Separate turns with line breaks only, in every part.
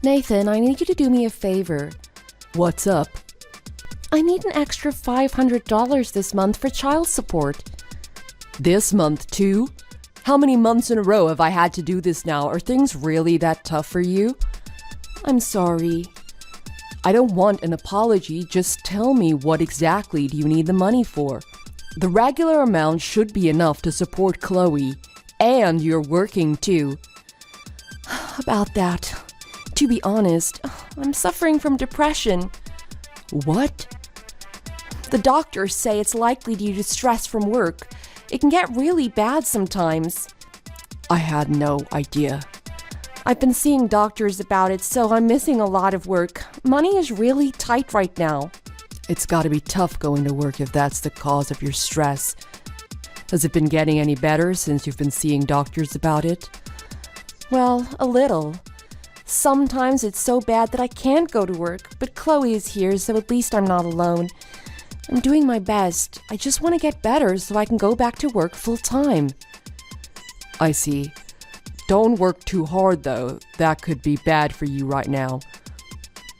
Nathan, I need you to do me a favor.
What's up?
I need an extra $500 this month for child support.
This month too? How many months in a row have I had to do this now? Are things really that tough for you?
I'm sorry.
I don't want an apology, just tell me what exactly do you need the money for? The regular amount should be enough to support Chloe, and you're working too.
About that. To be honest, I'm suffering from depression.
What?
The doctors say it's likely due to stress from work. It can get really bad sometimes.
I had no idea.
I've been seeing doctors about it, so I'm missing a lot of work. Money is really tight right now.
It's gotta be tough going to work if that's the cause of your stress. Has it been getting any better since you've been seeing doctors about it?
Well, a little. Sometimes it's so bad that I can't go to work, but Chloe is here, so at least I'm not alone. I'm doing my best. I just want to get better so I can go back to work full time.
I see. Don't work too hard though. That could be bad for you right now.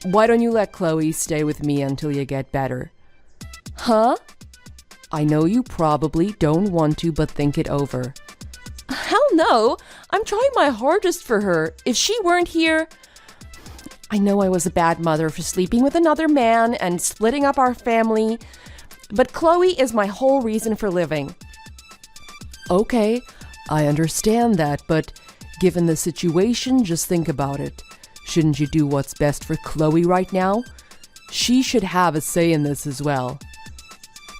Why don't you let Chloe stay with me until you get better?
Huh?
I know you probably don't want to, but think it over.
Hell no! I'm trying my hardest for her. If she weren't here... I know I was a bad mother for sleeping with another man and splitting up our family, but Chloe is my whole reason for living.
Okay, I understand that, but given the situation, just think about it. Shouldn't you do what's best for Chloe right now? She should have a say in this as well.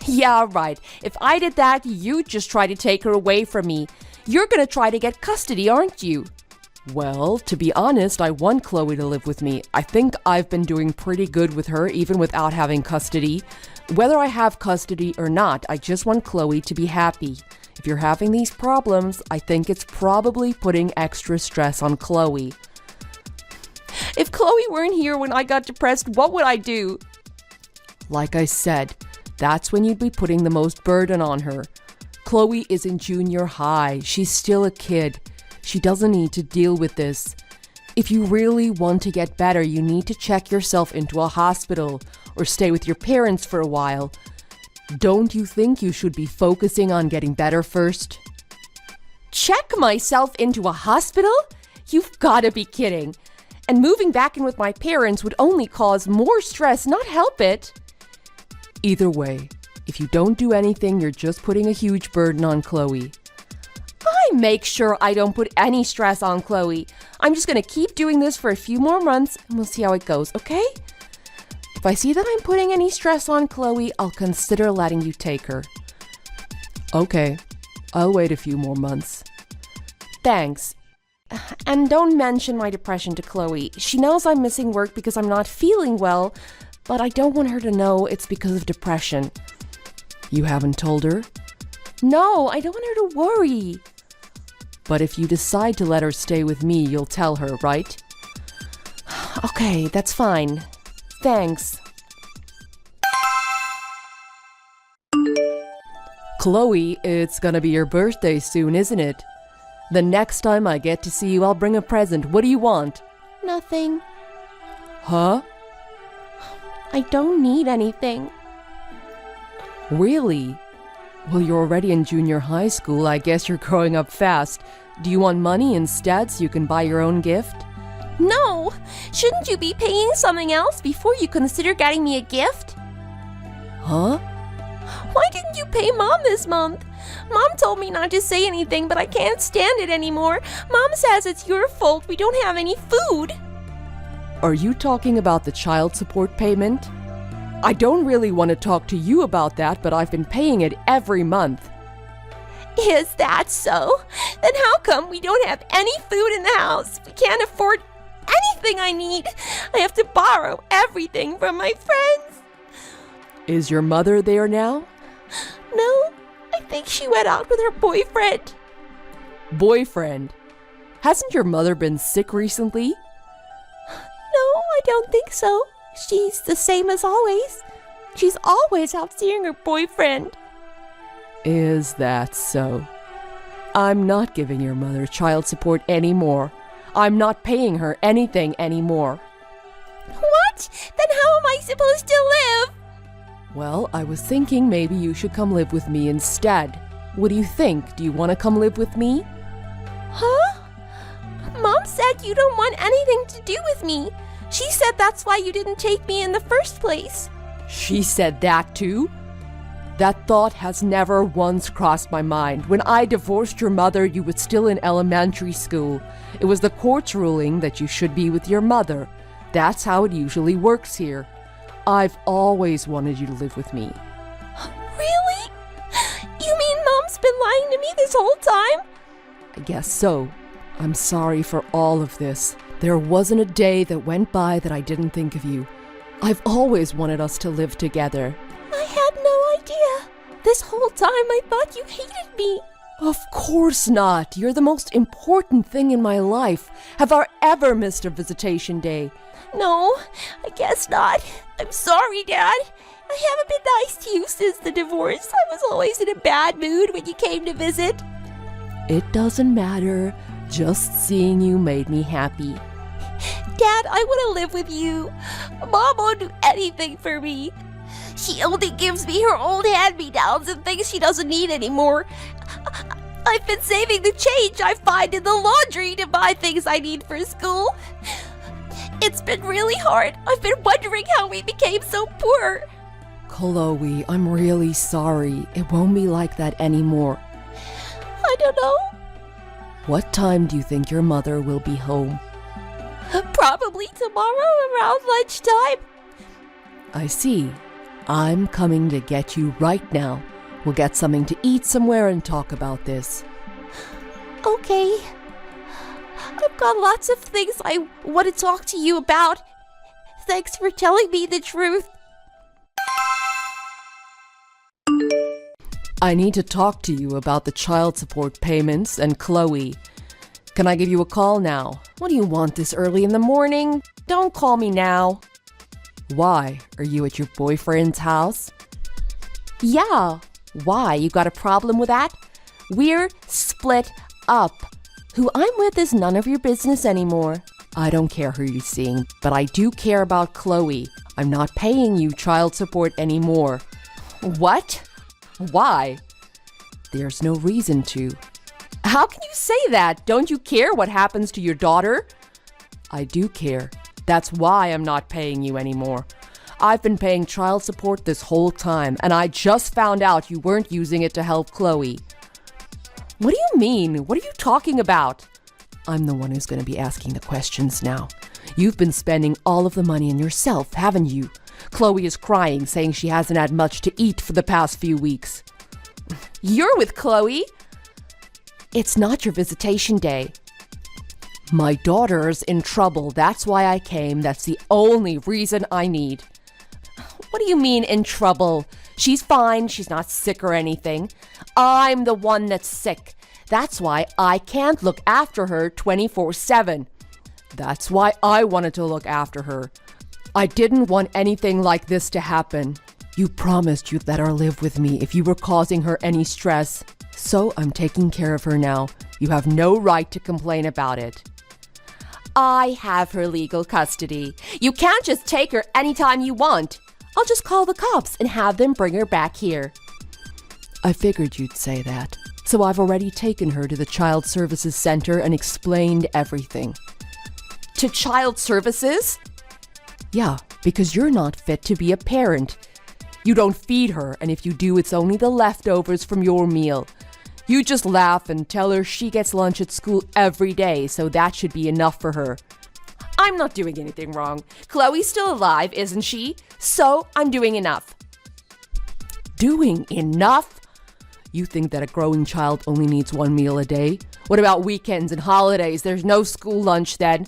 Yeah, right. If I did that, you'd just try to take her away from me. You're gonna try to get custody, aren't you?
Well, to be honest, I want Chloe to live with me. I think I've been doing pretty good with her, even without having custody. Whether I have custody or not, I just want Chloe to be happy. If you're having these problems, I think it's probably putting extra stress on Chloe.
If Chloe weren't here when I got depressed, what would I do?
Like I said, that's when you'd be putting the most burden on her. Chloe is in junior high. She's still a kid. She doesn't need to deal with this. If you really want to get better, you need to check yourself into a hospital or stay with your parents for a while. Don't you think you should be focusing on getting better first?
Check myself into a hospital? You've gotta be kidding. And moving back in with my parents would only cause more stress, not help it.
Either way, if you don't do anything, you're just putting a huge burden on Chloe.
I make sure I don't put any stress on Chloe. I'm just gonna keep doing this for a few more months and we'll see how it goes, okay? If I see that I'm putting any stress on Chloe, I'll consider letting you take her.
Okay, I'll wait a few more months.
Thanks. And don't mention my depression to Chloe. She knows I'm missing work because I'm not feeling well, but I don't want her to know it's because of depression.
You haven't told her?
No, I don't want her to worry.
But if you decide to let her stay with me, you'll tell her, right?
Okay, that's fine. Thanks.
Chloe, it's gonna be your birthday soon, isn't it? The next time I get to see you, I'll bring a present. What do you want?
Nothing.
Huh?
I don't need anything.
Really? Well, you're already in junior high school. I guess you're growing up fast. Do you want money instead so you can buy your own gift?
No! Shouldn't you be paying something else before you consider getting me a gift?
Huh?
Why didn't you pay Mom this month? Mom told me not to say anything, but I can't stand it anymore. Mom says it's your fault we don't have any food.
Are you talking about the child support payment? I don't really want to talk to you about that, but I've been paying it every month.
Is that so? Then how come we don't have any food in the house? We can't afford anything I need. I have to borrow everything from my friends.
Is your mother there now?
No, I think she went out with her boyfriend.
Boyfriend? Hasn't your mother been sick recently?
No, I don't think so. She's the same as always. She's always out seeing her boyfriend.
Is that so? I'm not giving your mother child support anymore. I'm not paying her anything anymore.
What? Then how am I supposed to live?
Well, I was thinking maybe you should come live with me instead. What do you think? Do you want to come live with me?
Huh? Mom said you don't want anything to do with me. She said that's why you didn't take me in the first place.
She said that too? That thought has never once crossed my mind. When I divorced your mother, you were still in elementary school. It was the court's ruling that you should be with your mother. That's how it usually works here. I've always wanted you to live with me.
Really? You mean Mom's been lying to me this whole time?
I guess so. I'm sorry for all of this. There wasn't a day that went by that I didn't think of you. I've always wanted us to live together.
I had no idea. This whole time I thought you hated me.
Of course not. You're the most important thing in my life. Have I ever missed a visitation day?
No, I guess not. I'm sorry, Dad. I haven't been nice to you since the divorce. I was always in a bad mood when you came to visit.
It doesn't matter. Just seeing you made me happy.
Dad, I want to live with you. Mom won't do anything for me. She only gives me her old hand-me-downs and things she doesn't need anymore. I've been saving the change I find in the laundry to buy things I need for school. It's been really hard. I've been wondering how we became so poor.
Chloe, I'm really sorry. It won't be like that anymore.
I don't know.
What time do you think your mother will be home?
Probably tomorrow around lunchtime.
I see. I'm coming to get you right now. We'll get something to eat somewhere and talk about this.
Okay. I've got lots of things I want to talk to you about. Thanks for telling me the truth.
I need to talk to you about the child support payments and Chloe. Can I give you a call now?
What do you want this early in the morning? Don't call me now.
Why? Are you at your boyfriend's house?
Yeah. Why? You got a problem with that? We're split up. Who I'm with is none of your business anymore.
I don't care who you're seeing, but I do care about Chloe. I'm not paying you child support anymore.
What? Why?
There's no reason to.
How can you say that? Don't you care what happens to your daughter?
I do care. That's why I'm not paying you anymore. I've been paying child support this whole time, and I just found out you weren't using it to help Chloe.
What do you mean? What are you talking about?
I'm the one who's going to be asking the questions now. You've been spending all of the money on yourself, haven't you? Chloe is crying, saying she hasn't had much to eat for the past few weeks.
You're with Chloe? It's not your visitation day.
My daughter's in trouble. That's why I came. That's the only reason I need.
What do you mean in trouble? She's fine. She's not sick or anything. I'm the one that's sick. That's why I can't look after her 24/7.
That's why I wanted to look after her. I didn't want anything like this to happen. You promised you'd let her live with me if you were causing her any stress. So I'm taking care of her now. You have no right to complain about it.
I have her legal custody. You can't just take her anytime you want. I'll just call the cops and have them bring her back here.
I figured you'd say that. So I've already taken her to the Child Services Center and explained everything.
To Child Services?
Yeah, because you're not fit to be a parent. You don't feed her, and if you do, it's only the leftovers from your meal. You just laugh and tell her she gets lunch at school every day, so that should be enough for her.
I'm not doing anything wrong. Chloe's still alive, isn't she? So I'm doing enough.
Doing enough? You think that a growing child only needs one meal a day? What about weekends and holidays? There's no school lunch then.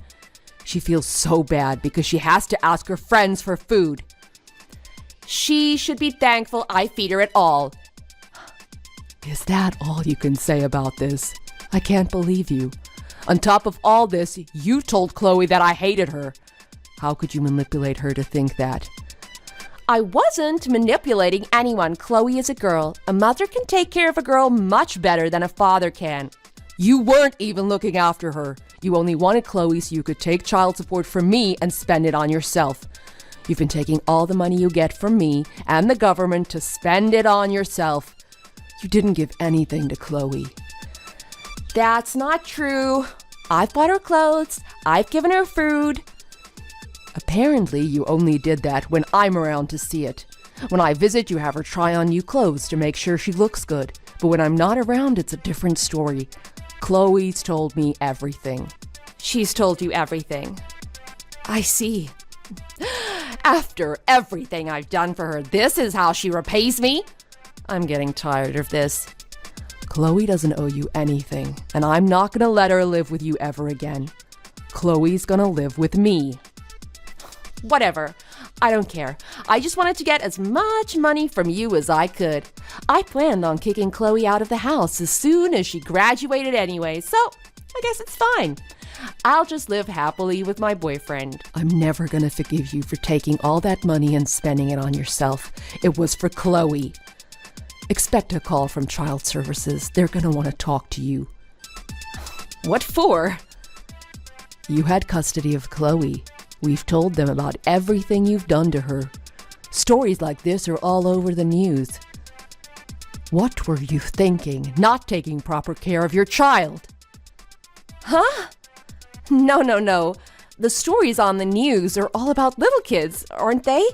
She feels so bad because she has to ask her friends for food.
She should be thankful I feed her at all.
Is that all you can say about this? I can't believe you. On top of all this, you told Chloe that I hated her. How could you manipulate her to think that?
I wasn't manipulating anyone. Chloe is a girl. A mother can take care of a girl much better than a father can.
You weren't even looking after her. You only wanted Chloe so you could take child support from me and spend it on yourself. You've been taking all the money you get from me and the government to spend it on yourself. You didn't give anything to Chloe.
That's not true. I've bought her clothes. I've given her food.
Apparently, you only did that when I'm around to see it. When I visit, you have her try on new clothes to make sure she looks good. But when I'm not around, it's a different story. Chloe's told me everything.
She's told you everything.
I see.
After everything I've done for her, this is how she repays me? I'm getting tired of this.
Chloe doesn't owe you anything, and I'm not gonna let her live with you ever again. Chloe's gonna live with me.
Whatever. I don't care. I just wanted to get as much money from you as I could. I planned on kicking Chloe out of the house as soon as she graduated anyway, so I guess it's fine. I'll just live happily with my boyfriend.
I'm never gonna forgive you for taking all that money and spending it on yourself. It was for Chloe. Expect a call from Child Services. They're gonna want to talk to you.
What for?
You had custody of Chloe. We've told them about everything you've done to her. Stories like this are all over the news. What were you thinking, not taking proper care of your child?
Huh? No. The stories on the news are all about little kids, aren't they?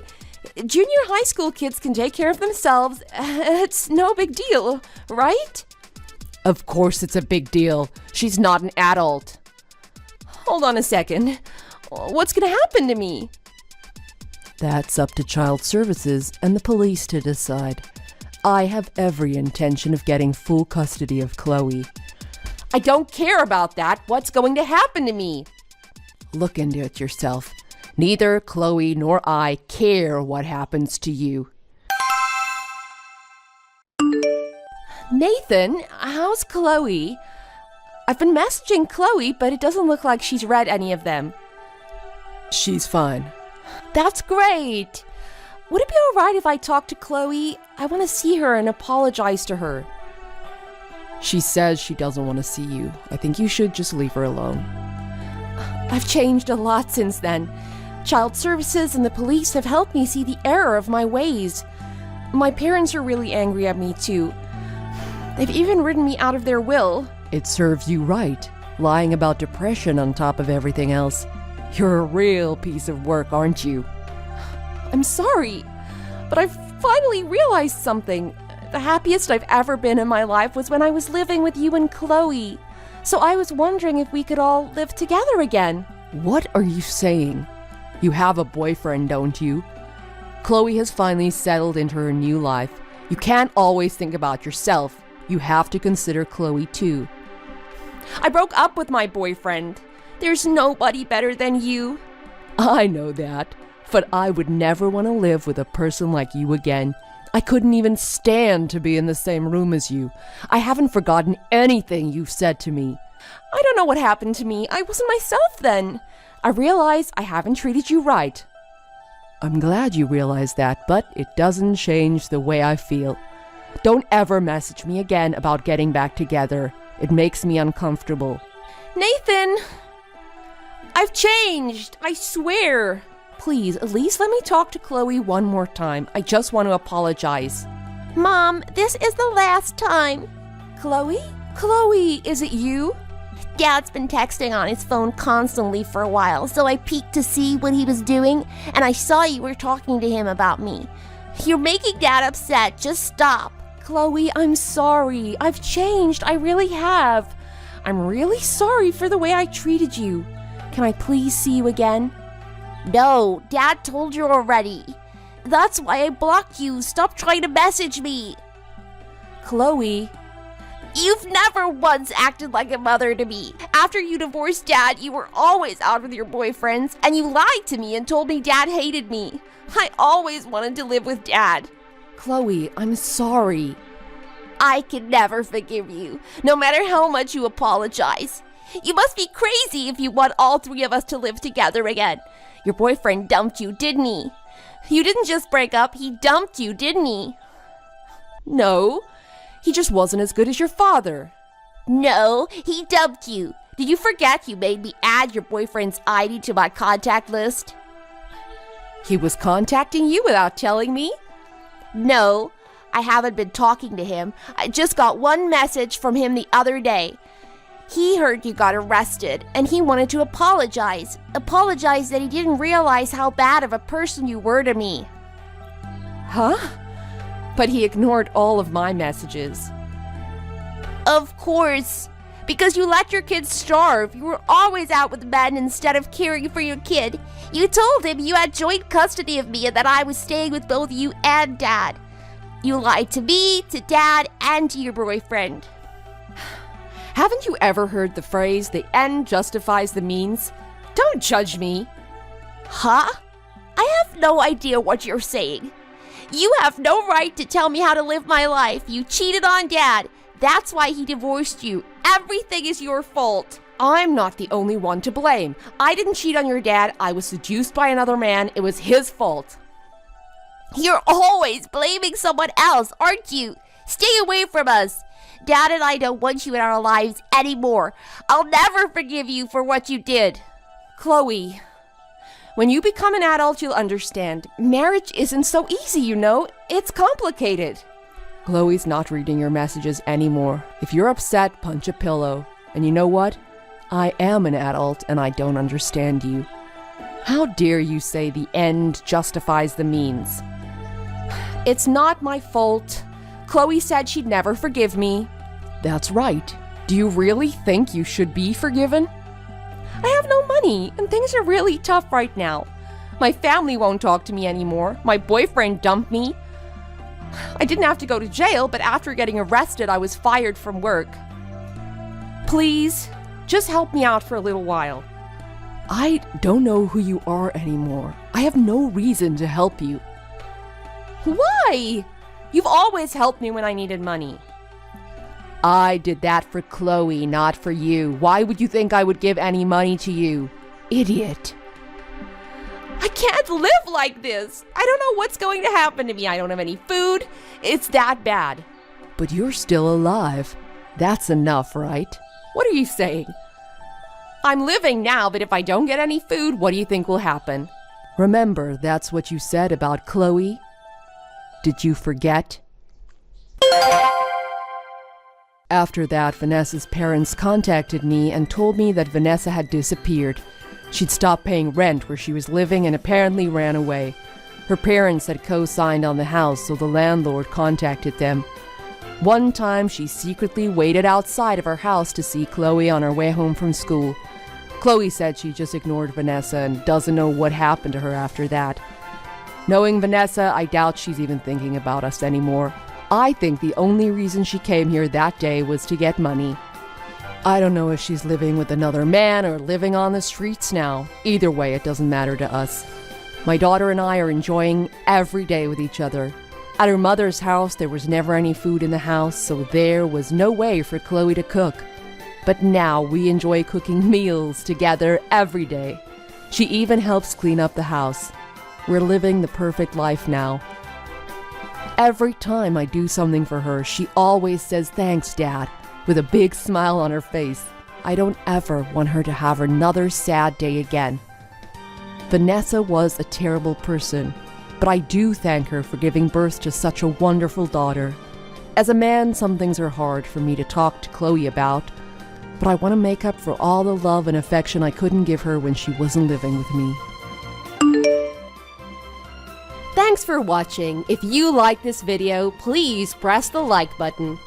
Junior high school kids can take care of themselves. It's no big deal, right?
Of course it's a big deal. She's not an adult.
Hold on a second. What's going to happen to me?
That's up to Child Services and the police to decide. I have every intention of getting full custody of Chloe.
I don't care about that. What's going to happen to me?
Look into it yourself. Neither Chloe nor I care what happens to you.
Nathan, how's Chloe? I've been messaging Chloe, but it doesn't look like she's read any of them.
She's fine.
That's great. Would it be all right if I talk to Chloe? I want to see her and apologize to her.
She says she doesn't want to see you. I think you should just leave her alone.
I've changed a lot since then. Child Services and the police have helped me see the error of my ways. My parents are really angry at me too. They've even written me out of their will.
It serves you right, lying about depression on top of everything else. You're a real piece of work, aren't you?
I'm sorry, but I've finally realized something. The happiest I've ever been in my life was when I was living with you and Chloe. So I was wondering if we could all live together again.
What are you saying? You have a boyfriend, don't you? Chloe has finally settled into her new life. You can't always think about yourself. You have to consider Chloe too.
I broke up with my boyfriend. There's nobody better than you.
I know that, but I would never want to live with a person like you again. I couldn't even stand to be in the same room as you. I haven't forgotten anything you've said to me.
I don't know what happened to me. I wasn't myself then. I realize I haven't treated you right.
I'm glad you realize that, but it doesn't change the way I feel. Don't ever message me again about getting back together. It makes me uncomfortable.
Nathan! I've changed, I swear. Please, at least let me talk to Chloe one more time. I just want to apologize. Mom, this is the last time. Chloe? Chloe, is it you?
Dad's been texting on his phone constantly for a while, so I peeked to see what he was doing, and I saw you were talking to him about me. You're making Dad upset. Just stop.
Chloe, I'm sorry. I've changed. I really have. I'm really sorry for the way I treated you. Can I please see you again?
No, Dad told you already. That's why I blocked you. Stop trying to message me.
Chloe,
you've never once acted like a mother to me. After you divorced Dad, you were always out with your boyfriends, and you lied to me and told me Dad hated me. I always wanted to live with Dad.
Chloe, I'm sorry.
I can never forgive you, no matter how much you apologize. You must be crazy if you want all three of us to live together again. Your boyfriend dumped you, didn't he? You didn't just break up, he dumped you, didn't he?
No, he just wasn't as good as your father.
No, he dumped you. Did you forget you made me add your boyfriend's ID to my contact list?
He was contacting you without telling me?
No, I haven't been talking to him. I just got one message from him the other day. He heard you got arrested, and he wanted to apologize. Apologize that he didn't realize how bad of a person you were to me.
Huh? But he ignored all of my messages.
Of course. Because you let your kids starve. You were always out with men instead of caring for your kid. You told him you had joint custody of me and that I was staying with both you and Dad. You lied to me, to Dad, and to your boyfriend.
Haven't you ever heard the phrase, the end justifies the means? Don't judge me.
Huh? I have no idea what you're saying. You have no right to tell me how to live my life. You cheated on Dad. That's why he divorced you. Everything is your fault.
I'm not the only one to blame. I didn't cheat on your dad. I was seduced by another man. It was his fault.
You're always blaming someone else, aren't you? Stay away from us. Dad and I don't want you in our lives anymore. I'll never forgive you for what you did.
Chloe, when you become an adult, you'll understand. Marriage isn't so easy, you know. It's complicated. Chloe's not reading your messages anymore. If you're upset, punch a pillow. And you know what? I am an adult and I don't understand you. How dare you say the end justifies the means? It's not my fault. Chloe said she'd never forgive me. That's right. Do you really think you should be forgiven? I have no money and things are really tough right now. My family won't talk to me anymore. My boyfriend dumped me. I didn't have to go to jail, but after getting arrested, I was fired from work. Please, just help me out for a little while. I don't know who you are anymore. I have no reason to help you. Why? You've always helped me when I needed money. I did that for Chloe, not for you. Why would you think I would give any money to you? Idiot. I can't live like this. I don't know what's going to happen to me. I don't have any food. It's that bad. But you're still alive. That's enough, right? What are you saying? I'm living now, but if I don't get any food, what do you think will happen? Remember, that's what you said about Chloe? Did you forget? After that, Vanessa's parents contacted me and told me that Vanessa had disappeared. She'd stopped paying rent where she was living and apparently ran away. Her parents had co-signed on the house, so the landlord contacted them. One time, she secretly waited outside of her house to see Chloe on her way home from school. Chloe said she just ignored Vanessa and doesn't know what happened to her after that. Knowing Vanessa, I doubt she's even thinking about us anymore. I think the only reason she came here that day was to get money. I don't know if she's living with another man or living on the streets now. Either way, it doesn't matter to us. My daughter and I are enjoying every day with each other. At her mother's house, there was never any food in the house, so there was no way for Chloe to cook. But now we enjoy cooking meals together every day. She even helps clean up the house. We're living the perfect life now. Every time I do something for her, she always says, "Thanks, Dad," with a big smile on her face. I don't ever want her to have another sad day again. Vanessa was a terrible person, but I do thank her for giving birth to such a wonderful daughter. As a man, some things are hard for me to talk to Chloe about, but I want to make up for all the love and affection I couldn't give her when she wasn't living with me. Thanks for watching. If you like this video, please press the like button.